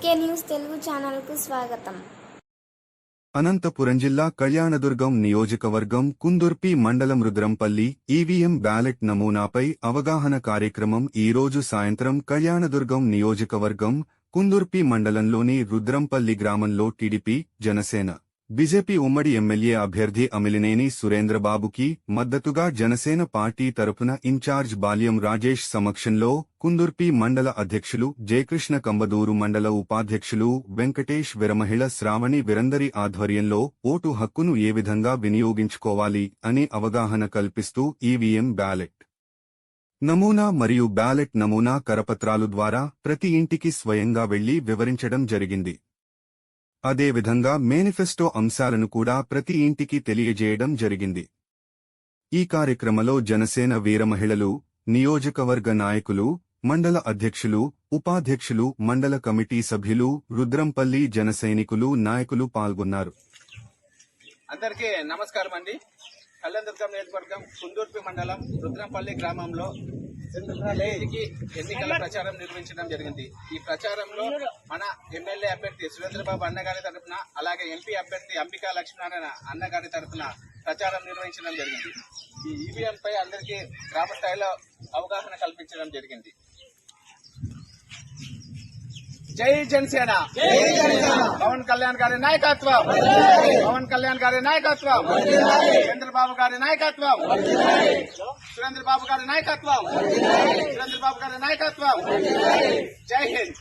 GK news Telugu ఛానల్కు స్వాగతం. అనంతపురం జిల్లా కళ్యాణదుర్గం నియోజకవర్గం కుందుర్పి మండలం రుద్రంపల్లి ఈవీఎం బ్యాలెట్ నమూనాపై అవగాహన కార్యక్రమం ఈ రోజు సాయంత్రం కళ్యాణదుర్గం నియోజకవర్గం కుందుర్పి మండలంలోని రుద్రంపల్లి గ్రామంలో టీడీపీ, జనసేన, బీజేపీ ఉమ్మడి ఎమ్మెల్యే అభ్యర్థి అమిలినేని సురేంద్రబాబుకి మద్దతుగా జనసేన పార్టీ తరపున ఇన్ఛార్జ్ బాల్యం రాజేష్ సమక్షంలో కుందుర్పి మండల అధ్యక్షులు జయకృష్ణ కంబదూరు, మండల ఉపాధ్యక్షులు వెంకటేష్, వీరమహిళ శ్రావణి వీరందరి ఆధ్వర్యంలో ఓటు హక్కును ఏ విధంగా వినియోగించుకోవాలి అని అవగాహన కల్పిస్తూ ఈవీఎం బ్యాలెట్ నమూనా మరియు బ్యాలెట్ నమూనా కరపత్రాలు ద్వారా ప్రతి ఇంటికి స్వయంగా వెళ్లి వివరించడం జరిగింది. అదేవిధంగా మేనిఫెస్టో అంశాలను కూడా ప్రతి ఇంటికి తెలియజేయడం జరిగింది. ఈ కార్యక్రమంలో జనసేన వీరమహిళలు, నియోజకవర్గ నాయకులు, మండల అధ్యక్షులు, ఉపాధ్యక్షులు, మండల కమిటీ సభ్యులు, రుద్రంపల్లి జన సైనికులు, నాయకులు పాల్గొన్నారు. అందరికీ నమస్కారం అండి. కళ్యాణదుర్గం నియోజకవర్గం కుందుర్పి మండలం రుద్రంపల్లి గ్రామంలో ఎన్నికల ప్రచారం నిర్వహించడం జరిగింది. ఈ ప్రచారంలో మన ఎమ్మెల్యే అభ్యర్థి సురేంద్రబాబు అన్నగారి తరఫున, అలాగే ఎంపీ అభ్యర్థి అంబికా లక్ష్మీనారాయణ అన్నగారి తరఫున ప్రచారం నిర్వహించడం జరిగింది. ఈ ఈవీఎం పై అందరికీ గ్రామ స్థాయిలో అవగాహన కల్పించడం జరిగింది. జై జనసేన, పవన్ కళ్యాణ్ గారి నాయకత్వం, పవన్ కళ్యాణ్ గారి నాయకత్వం, చంద్రబాబు గారి నాయకత్వం, సురేంద్రబాబు గారి నాయకత్వం, సురేంద్రబాబు గారి నాయకత్వం. జై హింద్.